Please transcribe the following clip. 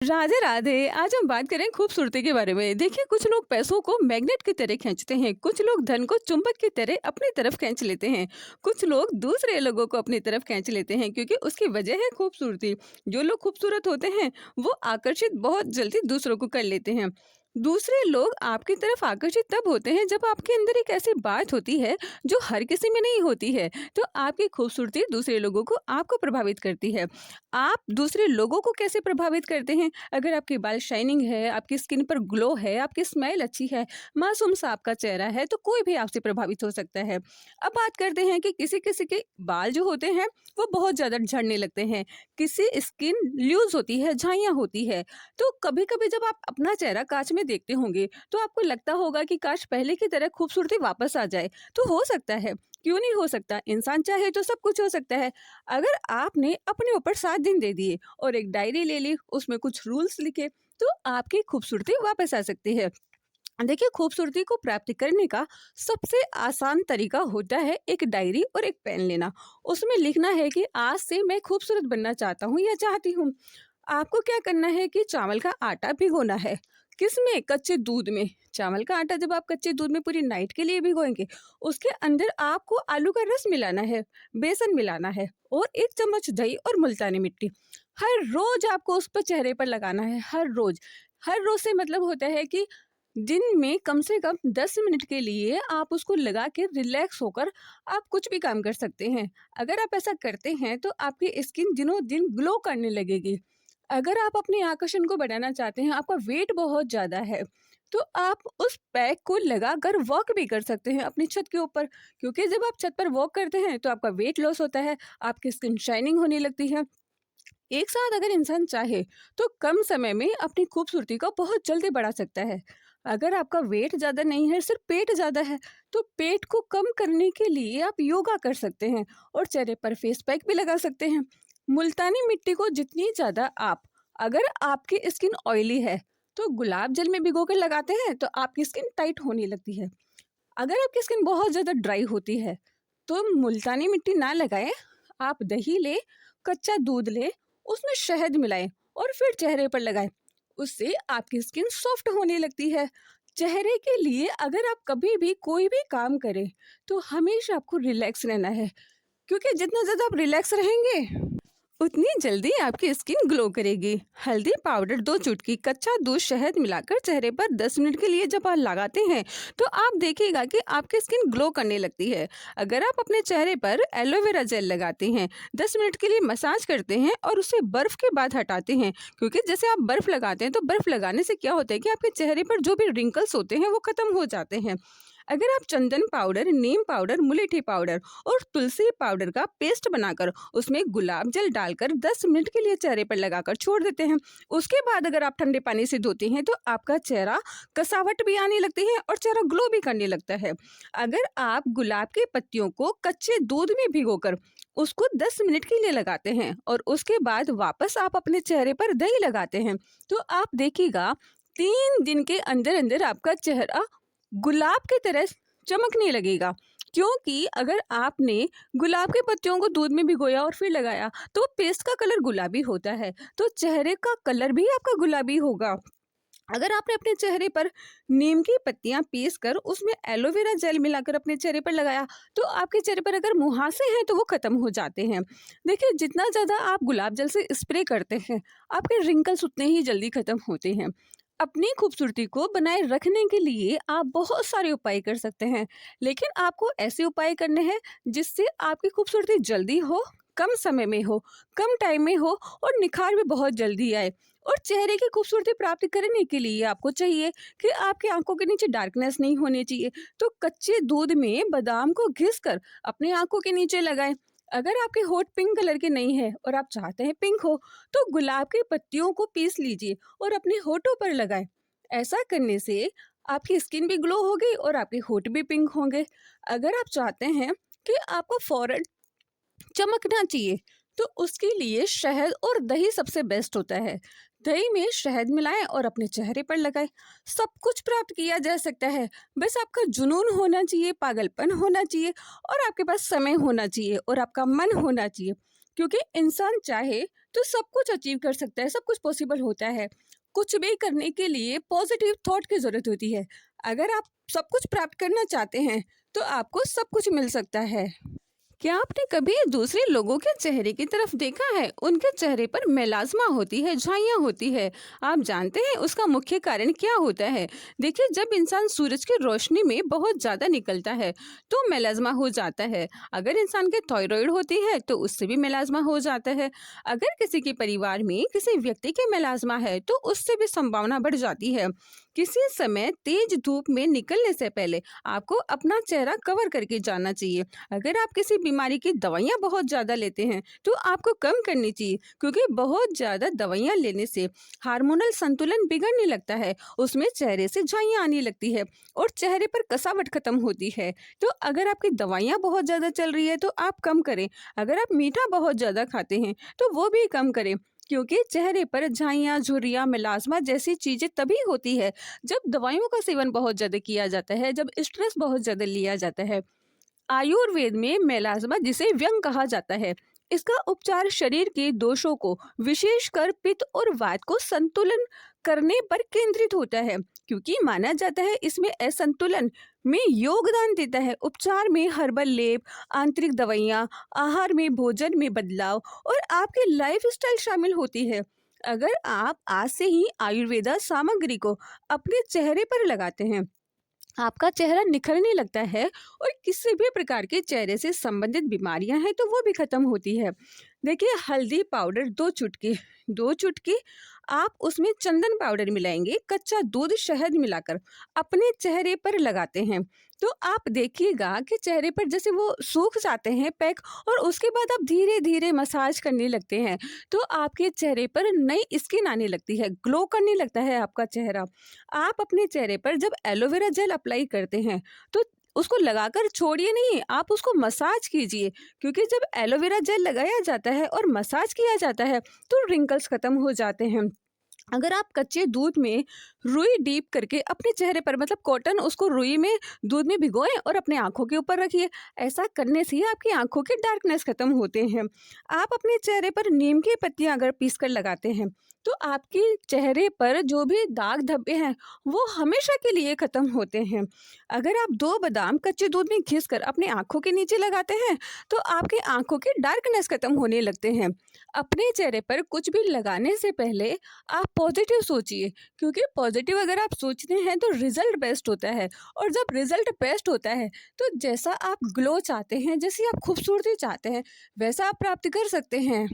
राधे राधे। आज हम बात करें खूबसूरती के बारे में। देखिए, कुछ लोग पैसों को मैग्नेट की तरह खींचते हैं, कुछ लोग धन को चुंबक की तरह अपनी तरफ खींच लेते हैं, कुछ लोग दूसरे लोगों को अपनी तरफ खींच लेते हैं क्योंकि उसकी वजह है खूबसूरती। जो लोग खूबसूरत होते हैं वो आकर्षित बहुत जल्दी दूसरों को कर लेते हैं। दूसरे लोग आपकी तरफ आकर्षित तब होते हैं जब आपके अंदर एक ऐसी बात होती है जो हर किसी में नहीं होती है। तो आपकी खूबसूरती दूसरे लोगों को आपको प्रभावित करती है। आप दूसरे लोगों को कैसे प्रभावित करते हैं? अगर आपके बाल शाइनिंग है, आपकी स्किन पर ग्लो है, आपकी स्माइल अच्छी है, मासूम सा आपका चेहरा है, तो कोई भी आपसे प्रभावित हो सकता है। अब बात करते हैं कि किसी-किसी के बाल जो होते हैं, वो बहुत ज़्यादा झड़ने लगते हैं। किसी स्किन लूज़ होती है, झाइयाँ होती है। तो कभी-कभी जब आप अपना चेहरा काँच में देखते होंगे, तो आपको लगता होगा कि काश पहले की तरह खूबसूरती वापस आ जाए। तो हो सकता है, क्यों नहीं हो सकता? इंसान चाहे तो सब कुछ हो सकता है। अगर आपने अपने ऊपर 7 दिन दे दिए और एक डायरी ले ली, उसमें कुछ रूल्स लिखे, तो आपकी खूबसूरती वापस आ सकती है। देखिए, खूबसूरती को प्राप्त करने का सबसे आसान तरीका होता है एक डायरी और एक पेन लेना। उसमें लिखना है कि आज से मैं खूबसूरत बनना चाहता हूँ या चाहती हूँ। आपको क्या करना है कि चावल का आटा भिगोना है। किसमें? कच्चे दूध में। चावल का आटा जब आप कच्चे दूध में पूरी नाइट के लिए भिगोएंगे, उसके अंदर आपको आलू का रस मिलाना है, बेसन मिलाना है और 1 चम्मच दही और मुल्तानी मिट्टी। हर रोज आपको उस पर चेहरे पर लगाना है, हर रोज। हर रोज से मतलब होता है कि दिन में कम से कम 10 मिनट के लिए आप उसको लगा के रिलैक्स होकर आप कुछ भी काम कर सकते हैं। अगर आप ऐसा करते हैं तो आपकी स्किन दिनों दिन ग्लो करने लगेगी। अगर आप अपने आकर्षण को बढ़ाना चाहते हैं, आपका वेट बहुत ज़्यादा है, तो आप उस पैक को लगाकर वॉक भी कर सकते हैं अपनी छत के ऊपर। क्योंकि जब आप छत पर वॉक करते हैं तो आपका वेट लॉस होता है, आपकी स्किन शाइनिंग होने लगती है। एक साथ अगर इंसान चाहे तो कम समय में अपनी खूबसूरती को बहुत जल्दी बढ़ा सकता है। अगर आपका वेट ज़्यादा नहीं है, सिर्फ पेट ज़्यादा है, तो पेट को कम करने के लिए आप योगा कर सकते हैं और चेहरे पर फेस पैक भी लगा सकते हैं। मुल्तानी मिट्टी को जितनी ज़्यादा आप, अगर आपकी स्किन ऑयली है तो गुलाब जल में भिगो कर लगाते हैं तो आपकी स्किन टाइट होने लगती है। अगर आपकी स्किन बहुत ज़्यादा ड्राई होती है तो मुल्तानी मिट्टी ना लगाएं। आप दही ले, कच्चा दूध ले, उसमें शहद मिलाएं और फिर चेहरे पर लगाएं। उससे आपकी स्किन सॉफ्ट होने लगती है। चेहरे के लिए अगर आप कभी भी कोई भी काम करें तो हमेशा आपको रिलैक्स रहना है, क्योंकि जितना ज़्यादा आप रिलैक्स रहेंगे उतनी जल्दी आपकी स्किन ग्लो करेगी। हल्दी पाउडर 2 चुटकी, कच्चा दूध, शहद मिलाकर चेहरे पर 10 मिनट के लिए जब आप लगाते हैं तो आप देखिएगा कि आपकी स्किन ग्लो करने लगती है। अगर आप अपने चेहरे पर एलोवेरा जेल लगाते हैं, 10 मिनट के लिए मसाज करते हैं और उसे बर्फ के बाद हटाते हैं, क्योंकि जैसे आप बर्फ लगाते हैं तो बर्फ लगाने से क्या होता है कि आपके चेहरे पर जो भी रिंकल्स होते हैं वो खत्म हो जाते हैं। अगर आप चंदन पाउडर, नीम पाउडर, मुलेठी पाउडर और तुलसी पाउडर का पेस्ट बनाकर उसमें गुलाब जल डालकर 10 मिनट के लिए चेहरे पर लगाकर छोड़ देते हैं, उसके बाद अगर आप ठंडे पानी से धोते हैं तो आपका चेहरा कसावट भी आने लगती है और चेहरा ग्लो भी करने लगता है। अगर आप गुलाब की पत्तियों को कच्चे दूध में भिगोकर उसको 10 मिनट के लिए लगाते हैं और उसके बाद वापस आप अपने चेहरे पर दही लगाते हैं, तो आप देखिएगा 3 दिन के अंदर अंदर आपका चेहरा गुलाब की तरह चमकने लगेगा। क्योंकि अगर आपने गुलाब के पत्तियों को दूध में भिगोया और फिर लगाया तो पेस्ट का कलर गुलाबी होता है, तो चेहरे का कलर भी आपका गुलाबी होगा। अगर आपने अपने चेहरे पर नीम की पत्तियां पीस कर उसमें एलोवेरा जेल मिलाकर अपने चेहरे पर लगाया तो आपके चेहरे पर अगर मुहासे हैं तो वो खत्म हो जाते हैं। देखिए, जितना ज़्यादा आप गुलाब जल से स्प्रे करते हैं, आपके रिंकल्स उतने ही जल्दी खत्म होते हैं। अपनी खूबसूरती को बनाए रखने के लिए आप बहुत सारे उपाय कर सकते हैं, लेकिन आपको ऐसे उपाय करने हैं जिससे आपकी खूबसूरती जल्दी हो, कम समय में हो, कम टाइम में हो और निखार भी बहुत जल्दी आए। और चेहरे की खूबसूरती प्राप्त करने के लिए आपको चाहिए कि आपकी आंखों के नीचे डार्कनेस नहीं होनी चाहिए, तो कच्चे दूध में बादाम को घिसकर अपनी आंखों के नीचे लगाएं। अगर आपके होठ पिंक कलर के नहीं है और आप चाहते हैं पिंक हो, तो गुलाब की पत्तियों को पीस लीजिए और अपने होठों पर लगाएं। ऐसा करने से आपकी स्किन भी ग्लो होगी और आपके होठ भी पिंक होंगे। अगर आप चाहते हैं कि आपको फौरन चमकना चाहिए तो उसके लिए शहद और दही सबसे बेस्ट होता है। दही में शहद मिलाएं और अपने चेहरे पर लगाएं। सब कुछ प्राप्त किया जा सकता है, बस आपका जुनून होना चाहिए, पागलपन होना चाहिए और आपके पास समय होना चाहिए और आपका मन होना चाहिए। क्योंकि इंसान चाहे तो सब कुछ अचीव कर सकता है, सब कुछ पॉसिबल होता है। कुछ भी करने के लिए पॉजिटिव थॉट की ज़रूरत होती है। अगर आप सब कुछ प्राप्त करना चाहते हैं, तो आपको सब कुछ मिल सकता है। क्या आपने कभी दूसरे लोगों के चेहरे की तरफ देखा है? उनके चेहरे पर मेलाज़्मा होती है, झाइयाँ होती है। आप जानते हैं उसका मुख्य कारण क्या होता है? देखिए, जब इंसान सूरज की रोशनी में बहुत ज़्यादा निकलता है, तो मेलाज़्मा हो जाता है। अगर इंसान के थायराइड होती है, तो उससे भी मेलाज़्मा हो जाता है। अगर किसी के परिवार में किसी व्यक्ति के मेलाज़्मा है, तो उससे भी संभावना बढ़ जाती है। किसी समय तेज धूप में निकलने से पहले आपको अपना चेहरा कवर करके जाना चाहिए। अगर आप किसी बीमारी की दवाइयाँ बहुत ज़्यादा लेते हैं, तो आपको कम करनी चाहिए, क्योंकि बहुत ज़्यादा दवाइयाँ लेने से हार्मोनल संतुलन बिगड़ने लगता है, उसमें चेहरे से झाइयाँ आने लगती है और चेहरे पर कसावट खत्म होती है। तो अगर आपकी दवाइयाँ बहुत ज़्यादा चल रही है, तो आप कम करें। अगर आप मीठा बहुत ज़्यादा खाते हैं, तो वो भी कम करें, क्योंकि चेहरे पर झाइयाँ, झुर्रियाँ, मेलास्मा जैसी चीज़ें तभी होती है जब दवाइयों का सेवन बहुत ज़्यादा किया जाता है, जब स्ट्रेस बहुत ज़्यादा लिया जाता है। आयुर्वेद में मेलाज्मा, जिसे व्यंग कहा जाता है, इसका उपचार शरीर के दोषों को, विशेषकर पित्त और वात को संतुलन करने पर केंद्रित होता है, क्योंकि माना जाता है इसमें असंतुलन में योगदान देता है। उपचार में हर्बल लेप, आंतरिक दवाइयाँ, आहार में भोजन में बदलाव और आपके लाइफस्टाइल शामिल होती है। अगर आप आज से ही आयुर्वेदा सामग्री को अपने चेहरे पर लगाते हैं, आपका चेहरा निखरने लगता है और किसी भी प्रकार के चेहरे से संबंधित बीमारियां हैं, तो वो भी खत्म होती है। देखिए, हल्दी पाउडर 2 चुटकी, 2 चुटकी आप उसमें चंदन पाउडर मिलाएंगे, कच्चा दूध शहद मिलाकर अपने चेहरे पर लगाते हैं, तो आप देखिएगा कि चेहरे पर जैसे वो सूख जाते हैं पैक, और उसके बाद आप धीरे धीरे मसाज करने लगते हैं, तो आपके चेहरे पर नई स्किन आने लगती है, ग्लो करने लगता है आपका चेहरा। आप अपने चेहरे पर जब एलोवेरा जेल अप्लाई करते हैं, तो उसको लगाकर छोड़िए नहीं, आप उसको मसाज कीजिए, क्योंकि जब एलोवेरा जेल लगाया जाता है और मसाज किया जाता है, तो रिंकल्स खत्म हो जाते हैं। अगर आप कच्चे दूध में रुई डीप करके अपने चेहरे पर, मतलब कॉटन, उसको रुई में दूध में भिगोएं और अपने आंखों के ऊपर रखिए। ऐसा करने से आपकी आंखों के डार्कनेस खत्म होते हैं। आप अपने चेहरे पर नीम की पत्तियां अगर पीस कर लगाते हैं, तो आपके चेहरे पर जो भी दाग धब्बे हैं, वो हमेशा के लिए खत्म होते हैं। अगर आप 2 बादाम कच्चे दूध में घिस कर अपने आंखों के नीचे लगाते हैं, तो आपके आंखों की डार्कनेस खत्म होने लगते हैं। अपने चेहरे पर कुछ भी लगाने से पहले आप पॉजिटिव सोचिए, क्योंकि पॉजिटिव अगर आप सोचते हैं, तो रिजल्ट बेस्ट होता है। और जब रिजल्ट बेस्ट होता है, तो जैसा आप ग्लो चाहते हैं, जैसी आप खूबसूरती चाहते हैं, वैसा आप प्राप्त कर सकते हैं।